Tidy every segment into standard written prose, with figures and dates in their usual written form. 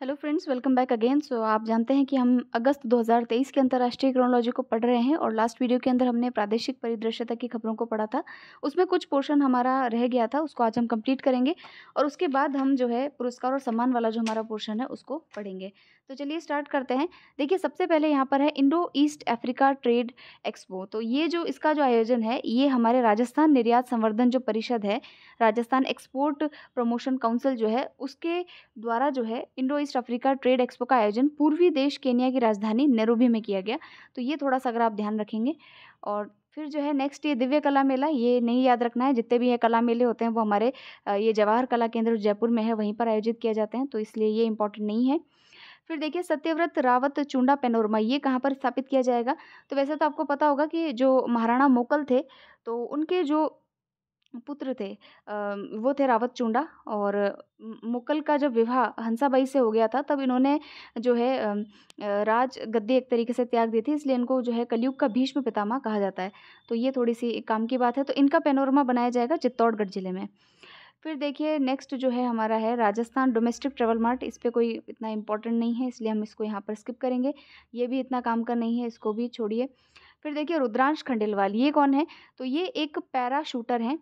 Hello friends, welcome back again. So आप जानते हैं कि हम अगस्त 2023 के अंतर्राष्ट्रीय क्रोनोलॉजी को पढ़ रहे हैं और लास्ट वीडियो के अंदर हमने प्रादेशिक परिदृश्य तक की खबरों को पढ़ा था। उसमें कुछ पोर्शन हमारा रह गया था, उसको आज हम कंप्लीट करेंगे और उसके बाद हम जो है पुरस्कार और सम्मान वाला जो हमारा पोर्शन है उसको पढ़ेंगे। तो चलिए स्टार्ट करते हैं। देखिए, सबसे पहले यहाँ पर है Indo east Africa trade expo. तो ये जो इसका जो आयोजन है, ये हमारे राजस्थान निर्यात संवर्धन जो परिषद है, राजस्थान एक्सपोर्ट प्रमोशन काउंसिल जो है, उसके द्वारा जो है Indo east Africa trade expo का आयोजन पूर्वी देश केन्या की राजधानी नैरोबी में किया गया। तो ये थोड़ा-सा अगर आप ध्यान रखेंगे। और फिर जो है नेक्स्ट ये दिव्य कला मेला, ये नहीं याद रखना है। जितने भी ये कला मेले होते हैं वो हमारे ये जवाहर कला केंद्र जयपुर में है, वहीं पर आयोजित किए जाते हैं, तो इसलिए ये इम्पोर्टेंट नहीं है। फिर देखिए, सत्यव्रत रावत चुंडा पैनोरमा, ये कहाँ पर स्थापित किया जाएगा? तो वैसे तो आपको पता होगा कि जो महाराणा मोकल थे, तो उनके जो पुत्र थे, वो थे रावत चूंडा। और मुगल का जब विवाह हंसाबाई से हो गया था, तब इन्होंने जो है राज गद्दी एक तरीके से त्याग दी थी, इसलिए इनको जो है कलयुग का भीष्म पितामह कहा जाता है। तो ये थोड़ी सी एक काम की बात है। तो इनका पैनोरमा बनाया जाएगा चित्तौड़गढ़ जिले में। फिर देखिए नेक्स्ट जो है हमारा है राजस्थान डोमेस्टिक ट्रेवल मार्ट। इस पे कोई इतना इम्पोर्टेंट नहीं है, इसलिए हम इसको यहाँ पर स्किप करेंगे। ये भी इतना काम का नहीं है, इसको भी छोड़िए। फिर देखिए रुद्रांश खंडेलवाल, ये कौन है? तो ये एक पैरा शूटर हैं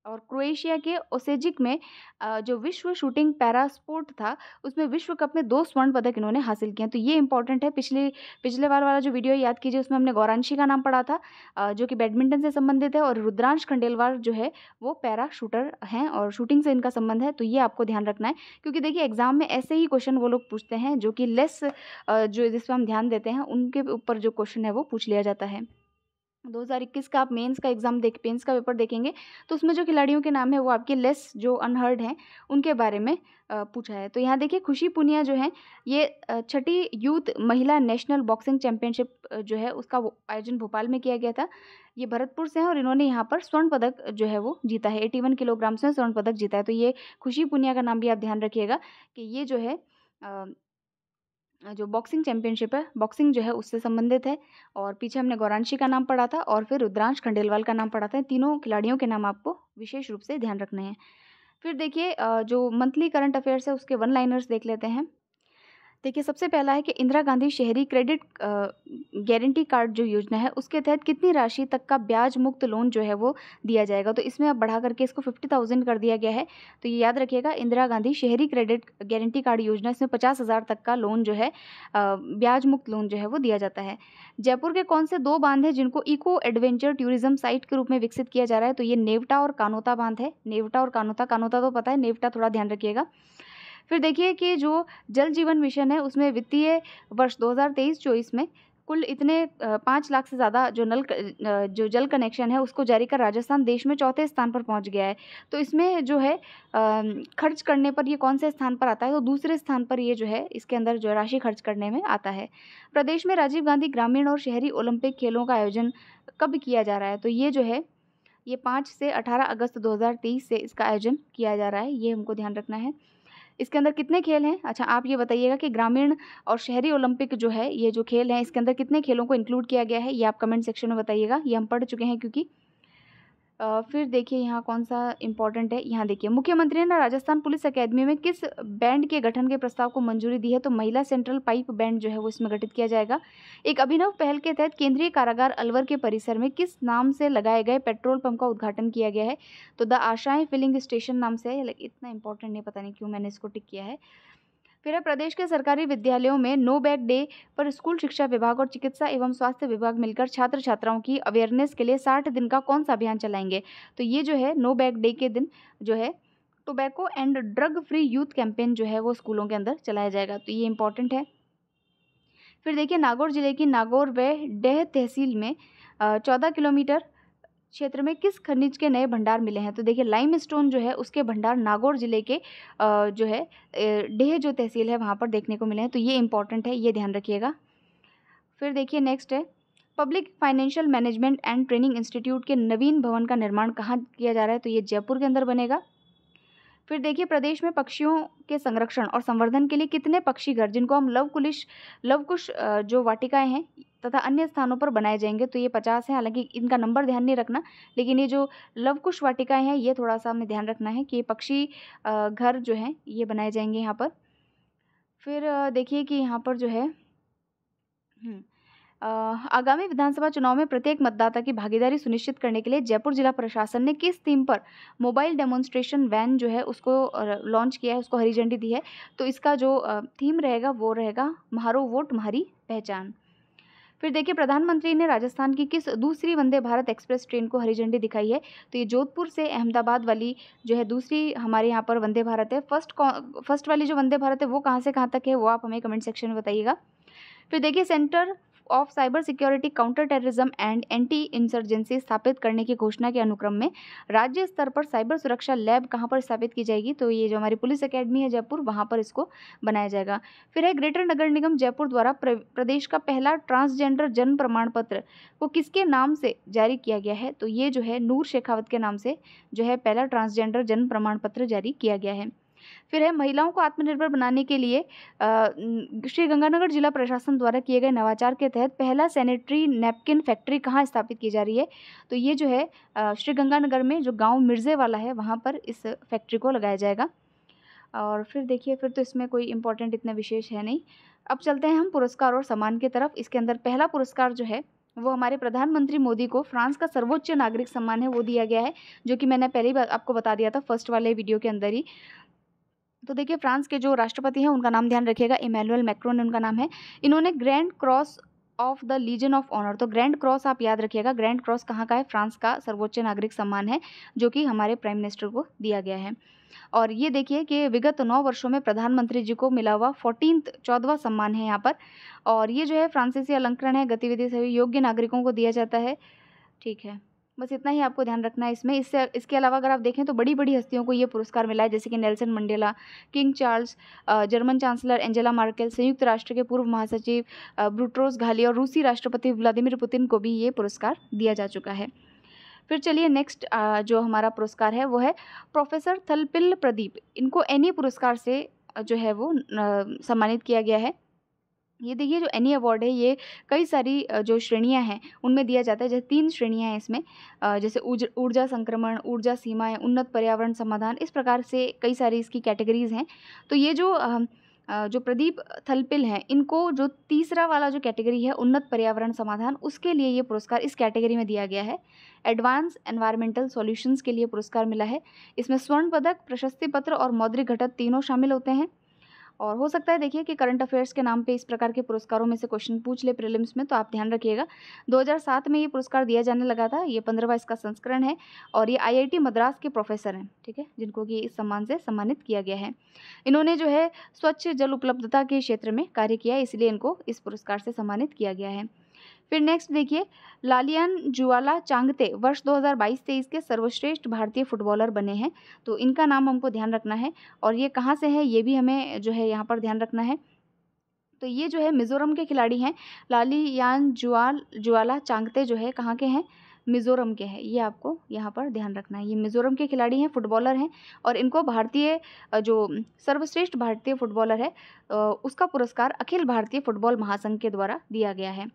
और क्रोएशिया के ओसेजिक में जो विश्व शूटिंग पैरा स्पोर्ट था, उसमें विश्व कप में 2 स्वर्ण पदक इन्होंने हासिल किए हैं। तो ये इम्पोर्टेंट है। पिछले बार वाला जो वीडियो याद कीजिए, उसमें हमने गौरांशी का नाम पढ़ा था, जो कि बैडमिंटन से संबंधित है, और रुद्रांश खंडेलवाल जो है वो पैरा शूटर हैं और शूटिंग से इनका संबंध है। तो ये आपको ध्यान रखना है, क्योंकि देखिए एग्जाम में ऐसे ही क्वेश्चन वो लोग पूछते हैं जो कि लेस जो जिस पे हम ध्यान देते हैं, उनके ऊपर जो क्वेश्चन है वो पूछ लिया जाता है। 2021 का आप मेंस का एग्जाम देख मेंस का पेपर देखेंगे, तो उसमें जो खिलाड़ियों के नाम है वो आपके लेस जो अनहर्ड हैं उनके बारे में पूछा है। तो यहाँ देखिए खुशी पुनिया जो है, ये छठी यूथ महिला नेशनल बॉक्सिंग चैंपियनशिप जो है उसका वो आयोजन भोपाल में किया गया था। ये भरतपुर से हैं और इन्होंने यहाँ पर स्वर्ण पदक जो है वो जीता है। 81 किलोग्राम से स्वर्ण पदक जीता है। तो ये खुशी पुनिया का नाम भी आप ध्यान रखिएगा कि ये जो है जो बॉक्सिंग चैंपियनशिप है, बॉक्सिंग जो है उससे संबंधित है। और पीछे हमने गौरांशी का नाम पढ़ा था और फिर रुद्रांश खंडेलवाल का नाम पढ़ा था। इन तीनों खिलाड़ियों के नाम आपको विशेष रूप से ध्यान रखने हैं। फिर देखिए जो मंथली करंट अफेयर्स है उसके वन लाइनर्स देख लेते हैं। देखिए, सबसे पहला है कि इंदिरा गांधी शहरी क्रेडिट गारंटी कार्ड जो योजना है, उसके तहत कितनी राशि तक का ब्याज मुक्त लोन जो है वो दिया जाएगा? तो इसमें अब बढ़ा करके इसको 50,000 कर दिया गया है। तो ये याद रखिएगा, इंदिरा गांधी शहरी क्रेडिट गारंटी कार्ड योजना, इसमें 50,000 तक का लोन जो है ब्याज मुक्त लोन जो है वो दिया जाता है। जयपुर के कौन से 2 बांध हैं जिनको इको एडवेंचर टूरिज्म साइट के रूप में विकसित किया जा रहा है? तो ये नेवटा और कानोता बांध है। नेवटा और कानोता, कानोता तो पता है, नेवटा थोड़ा ध्यान रखिएगा। फिर देखिए कि जो जल जीवन मिशन है, उसमें वित्तीय वर्ष 2023-24 में कुल इतने 5 लाख से ज़्यादा जो जो जल कनेक्शन है उसको जारी कर राजस्थान देश में चौथे स्थान पर पहुंच गया है। तो इसमें जो है खर्च करने पर ये कौन से स्थान पर आता है? तो दूसरे स्थान पर ये जो है इसके अंदर जो राशि खर्च करने में आता है। प्रदेश में राजीव गांधी ग्रामीण और शहरी ओलंपिक खेलों का आयोजन कब किया जा रहा है? तो ये जो है ये 5 से 18 अगस्त 2023 से इसका आयोजन किया जा रहा है, ये हमको ध्यान रखना है। इसके अंदर कितने खेल हैं? अच्छा, आप ये बताइएगा कि ग्रामीण और शहरी ओलंपिक जो है, ये जो खेल हैं, इसके अंदर कितने खेलों को इंक्लूड किया गया है? ये आप कमेंट सेक्शन में बताइएगा। ये हम पढ़ चुके हैं क्योंकि फिर देखिए यहाँ कौन-सा इम्पोर्टेंट है, यहाँ देखिए मुख्यमंत्री ने राजस्थान पुलिस अकेडमी में किस बैंड के गठन के प्रस्ताव को मंजूरी दी है? तो महिला सेंट्रल पाइप बैंड जो है वो इसमें गठित किया जाएगा। एक अभिनव पहल के तहत केंद्रीय कारागार अलवर के परिसर में किस नाम से लगाए गए पेट्रोल पंप का उद्घाटन किया गया है? तो द आशाएं फिलिंग स्टेशन नाम से है। इतना इंपॉर्टेंट नहीं, पता नहीं क्यों मैंने इसको टिक किया है। फिर है प्रदेश के सरकारी विद्यालयों में नो बैग डे पर स्कूल शिक्षा विभाग और चिकित्सा एवं स्वास्थ्य विभाग मिलकर छात्र छात्राओं की अवेयरनेस के लिए 60 दिन का कौन सा अभियान चलाएंगे? तो ये जो है नो बैग डे के दिन जो है tobacco and drug free youth campaign जो है वो स्कूलों के अंदर चलाया जाएगा। तो ये इंपॉर्टेंट है। फिर देखिए नागौर जिले की नागौर व डेह तहसील में 14 किलोमीटर क्षेत्र में किस खनिज के नए भंडार मिले हैं? तो देखिए लाइमस्टोन जो है उसके भंडार नागौर जिले के जो है डेह जो तहसील है वहाँ पर देखने को मिले हैं। तो ये इंपॉर्टेंट है, ये ध्यान रखिएगा। फिर देखिए नेक्स्ट है public financial management and training institute के नवीन भवन का निर्माण कहाँ किया जा रहा है? तो ये जयपुर के अंदर बनेगा। फिर देखिए प्रदेश में पक्षियों के संरक्षण और संवर्धन के लिए कितने पक्षी घर, जिनको हम लवकुश जो वाटिकाएं हैं तथा अन्य स्थानों पर बनाए जाएंगे? तो ये 50 है। हालांकि इनका नंबर ध्यान नहीं रखना, लेकिन ये जो लवकुश वाटिकाएं हैं ये थोड़ा सा हमें ध्यान रखना है कि ये पक्षी घर जो हैं ये बनाए जाएंगे यहाँ पर। फिर देखिए कि यहाँ पर जो है हुँ। अ, आगामी विधानसभा चुनाव में प्रत्येक मतदाता की भागीदारी सुनिश्चित करने के लिए जयपुर जिला प्रशासन ने किस थीम पर मोबाइल डेमोन्स्ट्रेशन वैन जो है उसको लॉन्च किया है, उसको हरी झंडी दी है। तो इसका जो थीम रहेगा वो रहेगा म्हारो वोट म्हारी पहचान। फिर देखिए प्रधानमंत्री ने राजस्थान की किस दूसरी वंदे भारत एक्सप्रेस ट्रेन को हरी झंडी दिखाई है। तो ये जोधपुर से अहमदाबाद वाली जो है दूसरी हमारे यहाँ पर वंदे भारत है। फर्स्ट वाली जो वंदे भारत है वो कहाँ से कहाँ तक है वो आप हमें कमेंट सेक्शन में बताइएगा। फिर देखिए centre of cyber security counter terrorism and anti insurgency स्थापित करने की घोषणा के अनुक्रम में राज्य स्तर पर साइबर सुरक्षा लैब कहाँ पर स्थापित की जाएगी। तो ये जो हमारी पुलिस एकेडमी है जयपुर वहाँ पर इसको बनाया जाएगा। फिर है ग्रेटर नगर निगम जयपुर द्वारा प्रदेश का पहला ट्रांसजेंडर जन्म प्रमाण पत्र वो किसके नाम से जारी किया गया है। तो ये जो है नूर शेखावत के नाम से जो है पहला ट्रांसजेंडर जन्म प्रमाण पत्र जारी किया गया है। फिर है महिलाओं को आत्मनिर्भर बनाने के लिए श्री गंगानगर जिला प्रशासन द्वारा किए गए नवाचार के तहत पहला सैनिटरी नैपकिन फैक्ट्री कहाँ स्थापित की जा रही है। तो ये जो है श्री गंगानगर में जो गांव मिर्जे वाला है वहाँ पर इस फैक्ट्री को लगाया जाएगा। और फिर देखिए फिर तो इसमें कोई इम्पोर्टेंट इतना विशेष है नहीं। अब चलते हैं हम पुरस्कार और सम्मान की तरफ। इसके अंदर पहला पुरस्कार जो है वो हमारे प्रधानमंत्री मोदी को फ्रांस का सर्वोच्च नागरिक सम्मान है वो दिया गया है, जो कि मैंने पहले ही आपको बता दिया था फर्स्ट वाले वीडियो के अंदर ही। तो देखिए फ्रांस के जो राष्ट्रपति हैं उनका नाम ध्यान रखिएगा, इमैनुअल मैक्रोन उनका नाम है। इन्होंने Grand Cross of the Legion of Honour, तो ग्रैंड क्रॉस आप याद रखिएगा, ग्रैंड क्रॉस कहाँ का है, फ्रांस का सर्वोच्च नागरिक सम्मान है जो कि हमारे प्राइम मिनिस्टर को दिया गया है। और ये देखिए कि विगत 9 वर्षों में प्रधानमंत्री जी को मिला हुआ 14वां सम्मान है यहाँ पर। और ये जो है फ्रांसीसी अलंकरण है, गतिविधि से योग्य नागरिकों को दिया जाता है। ठीक है, बस इतना ही आपको ध्यान रखना है इसमें। इसके अलावा अगर आप देखें तो बड़ी बड़ी हस्तियों को ये पुरस्कार मिला है, जैसे कि Nelson Mandela, King Charles, German chancellor Angela Merkel, संयुक्त राष्ट्र के पूर्व महासचिव बुट्रोस घाली और रूसी राष्ट्रपति व्लादिमीर पुतिन को भी ये पुरस्कार दिया जा चुका है। फिर चलिए नेक्स्ट जो हमारा पुरस्कार है वो है प्रोफेसर थलपिल प्रदीप। इनको एनी पुरस्कार से जो है वो सम्मानित किया गया है। ये देखिए जो एनी अवार्ड है ये कई सारी जो श्रेणियां हैं उनमें दिया जाता है। जैसे 3 श्रेणियां हैं इसमें, जैसे ऊर्जा संक्रमण, ऊर्जा सीमाएं, उन्नत पर्यावरण समाधान, इस प्रकार से कई सारी इसकी कैटेगरीज हैं। तो ये जो प्रदीप थलपिल हैं इनको जो तीसरा वाला जो कैटेगरी है उन्नत पर्यावरण समाधान, उसके लिए ये पुरस्कार इस कैटेगरी में दिया गया है। एडवांस एनवायरमेंटल सॉल्यूशंस के लिए पुरस्कार मिला है। इसमें स्वर्ण पदक, प्रशस्ति पत्र और मौद्रिक घटक तीनों शामिल होते हैं। और हो सकता है देखिए कि करंट अफेयर्स के नाम पे इस प्रकार के पुरस्कारों में से क्वेश्चन पूछ ले प्रीलिम्स में, तो आप ध्यान रखिएगा। 2007 में ये पुरस्कार दिया जाने लगा था, ये 15वां इसका संस्करण है। और ये IIT मद्रास के प्रोफेसर हैं, ठीक है, जिनको कि इस सम्मान से सम्मानित किया गया है। इन्होंने जो है स्वच्छ जल उपलब्धता के क्षेत्र में कार्य किया है, इसलिए इनको इस पुरस्कार से सम्मानित किया गया है। फिर नेक्स्ट देखिए लालियान जुआला चांगते वर्ष 2022-23 के सर्वश्रेष्ठ भारतीय फुटबॉलर बने हैं। तो इनका नाम हमको ध्यान रखना है और ये कहाँ से है ये भी हमें जो है यहाँ पर ध्यान रखना है। तो ये जो है मिज़ोरम के खिलाड़ी हैं। लालियान जुआला चांगते जो है कहाँ के हैं, मिज़ोरम के हैं। ये आपको यहाँ पर ध्यान रखना है, ये मिज़ोरम के खिलाड़ी हैं, फुटबॉलर हैं। और इनको भारतीय जो सर्वश्रेष्ठ भारतीय फुटबॉलर है उसका पुरस्कार अखिल भारतीय फुटबॉल महासंघ के द्वारा दिया गया है।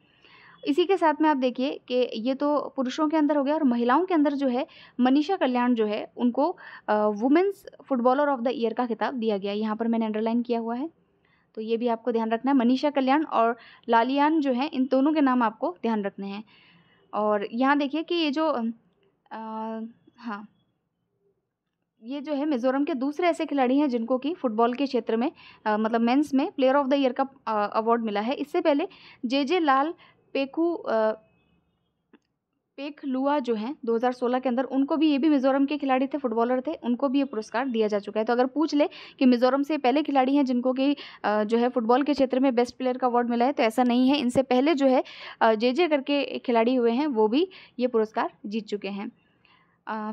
इसी के साथ में आप देखिए कि ये तो पुरुषों के अंदर हो गया, और महिलाओं के अंदर जो है मनीषा कल्याण जो है उनको women's footballer of the year का खिताब दिया गया है। यहाँ पर मैंने अंडरलाइन किया हुआ है, तो ये भी आपको ध्यान रखना है। मनीषा कल्याण और लालियान जो है इन दोनों के नाम आपको ध्यान रखने हैं। और यहाँ देखिए कि ये जो हाँ, ये जो है मिज़ोरम के दूसरे ऐसे खिलाड़ी हैं जिनको कि फुटबॉल के क्षेत्र में मतलब मेंस में प्लेयर ऑफ द ईयर का अवार्ड मिला है। इससे पहले जे लाल पेखलुआ जो हैं 2016 के अंदर, उनको भी, ये भी मिज़ोरम के खिलाड़ी थे, फुटबॉलर थे, उनको भी ये पुरस्कार दिया जा चुका है। तो अगर पूछ ले कि मिज़ोरम से पहले खिलाड़ी हैं जिनको कि जो है फुटबॉल के क्षेत्र में बेस्ट प्लेयर का अवार्ड मिला है, तो ऐसा नहीं है। इनसे पहले जो है जे करके खिलाड़ी हुए हैं वो भी ये पुरस्कार जीत चुके हैं।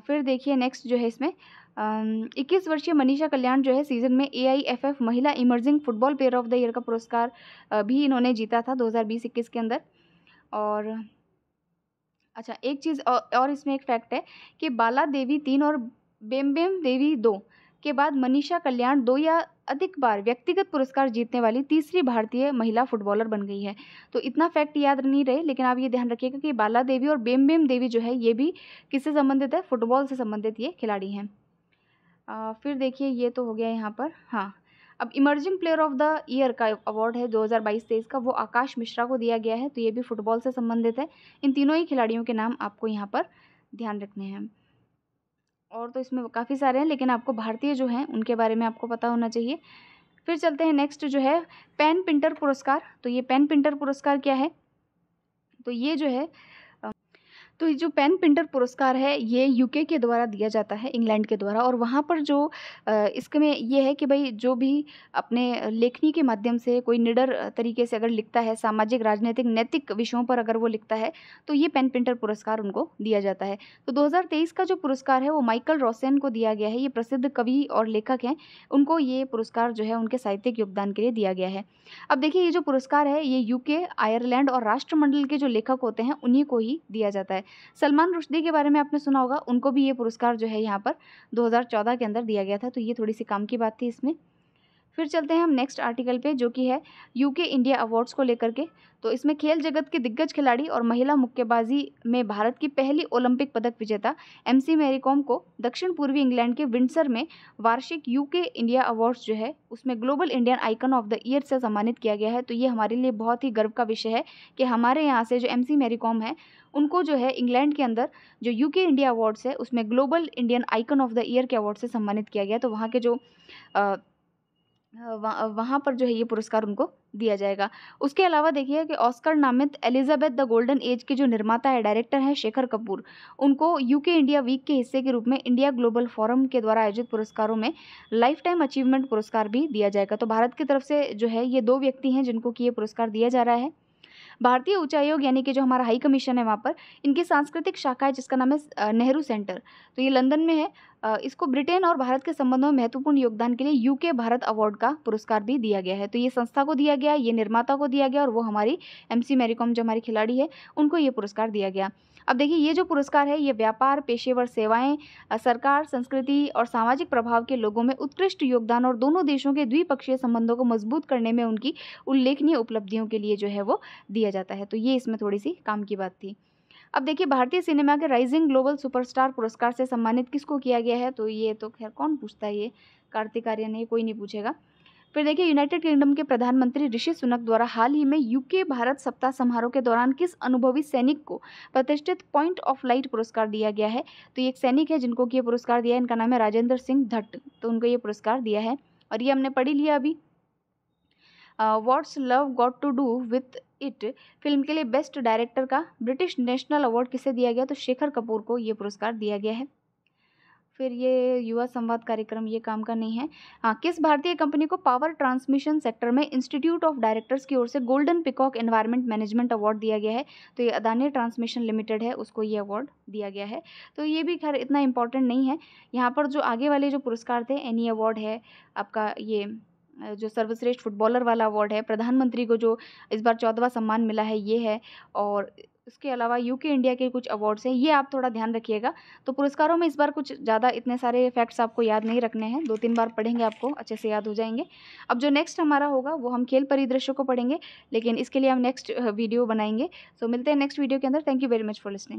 फिर देखिए नेक्स्ट जो है इसमें 21 वर्षीय मनीषा कल्याण जो है सीजन में AIFF महिला emerging football player of the year का पुरस्कार भी इन्होंने जीता था 2020-21 के अंदर। और अच्छा एक चीज़ और इसमें एक फैक्ट है कि बाला देवी 3 और बेम्बेम देवी 2 के बाद मनीषा कल्याण 2 या अधिक बार व्यक्तिगत पुरस्कार जीतने वाली तीसरी भारतीय महिला फुटबॉलर बन गई है। तो इतना फैक्ट याद नहीं रहे, लेकिन आप ये ध्यान रखिएगा कि बाला देवी और बेम्बेम देवी जो है ये भी किससे संबंधित है, फुटबॉल से संबंधित ये खिलाड़ी हैं। फिर देखिए ये तो हो गया यहाँ पर। हाँ, अब emerging player of the year का अवार्ड है 2022-23 का, वो आकाश मिश्रा को दिया गया है। तो ये भी फुटबॉल से संबंधित है। इन तीनों ही खिलाड़ियों के नाम आपको यहाँ पर ध्यान रखने हैं। और तो इसमें काफ़ी सारे हैं, लेकिन आपको भारतीय जो हैं उनके बारे में आपको पता होना चाहिए। फिर चलते हैं नेक्स्ट जो है पेन पिंटर पुरस्कार। तो ये पेन पिंटर पुरस्कार क्या है? तो ये जो है तो ये जो पेन पिंटर पुरस्कार है ये यूके के द्वारा दिया जाता है, इंग्लैंड के द्वारा। और वहाँ पर जो इसमें ये है कि भाई जो भी अपने लेखनी के माध्यम से कोई निडर तरीके से अगर लिखता है, सामाजिक, राजनीतिक, नैतिक विषयों पर अगर वो लिखता है, तो ये पेन पिंटर पुरस्कार उनको दिया जाता है। तो 2023 का जो पुरस्कार है वो माइकल रॉसेन को दिया गया है। ये प्रसिद्ध कवि और लेखक हैं, उनको ये पुरस्कार जो है उनके साहित्यिक योगदान के लिए दिया गया है। अब देखिए ये जो पुरस्कार है ये यूके, आयरलैंड और राष्ट्रमंडल के जो लेखक होते हैं उन्हीं को ही दिया जाता है। सलमान रुश्दी के बारे में आपने सुना होगा, उनको भी ये पुरस्कार जो है यहाँ पर 2014 के अंदर दिया गया था। तो ये थोड़ी सी काम की बात थी इसमें। फिर चलते हैं हम नेक्स्ट आर्टिकल पे, जो कि है यूके इंडिया अवार्ड्स को लेकर के। तो इसमें खेल जगत के दिग्गज खिलाड़ी और महिला मुक्केबाजी में भारत की पहली ओलंपिक पदक विजेता एमसी मैरी कॉम को दक्षिण पूर्वी इंग्लैंड के विंडसर में वार्षिक यूके इंडिया अवार्ड्स जो है उसमें global Indian icon of the year से सम्मानित किया गया है। तो ये हमारे लिए बहुत ही गर्व का विषय है कि हमारे यहाँ से जो एमसी मैरी कॉम है उनको जो है इंग्लैंड के अंदर जो यूके इंडिया अवार्ड्स है उसमें global Indian icon of the year के अवार्ड से सम्मानित किया गया। तो वहाँ के जो वहाँ पर जो है ये पुरस्कार उनको दिया जाएगा। उसके अलावा देखिए कि ऑस्कर नामित एलिजाबेथ द गोल्डन एज के जो निर्माता है, डायरेक्टर हैं शेखर कपूर, उनको यूके इंडिया वीक के हिस्से के रूप में इंडिया ग्लोबल फोरम के द्वारा आयोजित पुरस्कारों में लाइफ टाइम अचीवमेंट पुरस्कार भी दिया जाएगा। तो भारत की तरफ से जो है ये 2 व्यक्ति हैं जिनको कि ये पुरस्कार दिया जा रहा है। भारतीय उच्चायोग यानी कि जो हमारा हाई कमीशन है वहाँ पर इनकी सांस्कृतिक शाखा है जिसका नाम है नेहरू सेंटर। तो ये लंदन में है। इसको ब्रिटेन और भारत के संबंधों में महत्वपूर्ण योगदान के लिए यूके भारत अवार्ड का पुरस्कार भी दिया गया है। तो ये संस्था को दिया गया, ये निर्माता को दिया गया और वो हमारी एमसी मैरी कॉम जो हमारी खिलाड़ी है उनको ये पुरस्कार दिया गया। अब देखिए ये जो पुरस्कार है ये व्यापार, पेशेवर सेवाएं, सरकार, संस्कृति और सामाजिक प्रभाव के लोगों में उत्कृष्ट योगदान और दोनों देशों के द्विपक्षीय संबंधों को मजबूत करने में उनकी उल्लेखनीय उपलब्धियों के लिए जो है वो दिया जाता है। तो ये इसमें थोड़ी सी काम की बात थी। अब देखिए भारतीय सिनेमा के राइजिंग ग्लोबल सुपरस्टार पुरस्कार से सम्मानित किसको किया गया है? तो ये तो खैर कौन पूछता है, ये कार्तिक आर्यन है, कोई नहीं पूछेगा। फिर देखिए यूनाइटेड किंगडम के प्रधानमंत्री ऋषि सुनक द्वारा हाल ही में यूके भारत सप्ताह समारोह के दौरान किस अनुभवी सैनिक को प्रतिष्ठित पॉइंट ऑफ लाइट पुरस्कार दिया गया है? तो ये एक सैनिक है जिनको कि ये पुरस्कार दिया है, इनका नाम है राजेंद्र सिंह धट्ट। तो उनको ये पुरस्कार दिया है और ये हमने पढ़ी लिया अभी। What's Love Got to Do with It film के लिए बेस्ट डायरेक्टर का ब्रिटिश नेशनल अवार्ड किसे दिया गया? तो शेखर कपूर को ये पुरस्कार दिया गया है। फिर ये युवा संवाद कार्यक्रम ये काम का नहीं है। हाँ, किस भारतीय कंपनी को पावर ट्रांसमिशन सेक्टर में इंस्टीट्यूट ऑफ डायरेक्टर्स की ओर से golden peacock environment management award दिया गया है? तो ये अदानी ट्रांसमिशन लिमिटेड है, उसको ये अवार्ड दिया गया है। तो ये भी खैर इतना इंपॉर्टेंट नहीं है। यहाँ पर जो आगे वाले जो पुरस्कार थे, एनी अवार्ड है आपका, ये जो सर्वश्रेष्ठ फुटबॉलर वाला अवार्ड है, प्रधानमंत्री को जो इस बार 14वां सम्मान मिला है ये है, और इसके अलावा यूके इंडिया के कुछ अवार्ड्स हैं, ये आप थोड़ा ध्यान रखिएगा। तो पुरस्कारों में इस बार कुछ ज़्यादा इतने सारे फैक्ट्स आपको याद नहीं रखने हैं, 2-3 बार पढ़ेंगे आपको अच्छे से याद हो जाएंगे। अब जो नेक्स्ट हमारा होगा वो हम खेल परिदृश्य को पढ़ेंगे, लेकिन इसके लिए हम नेक्स्ट वीडियो बनाएंगे। सो मिलते हैं नेक्स्ट वीडियो के अंदर। Thank you very much for listening.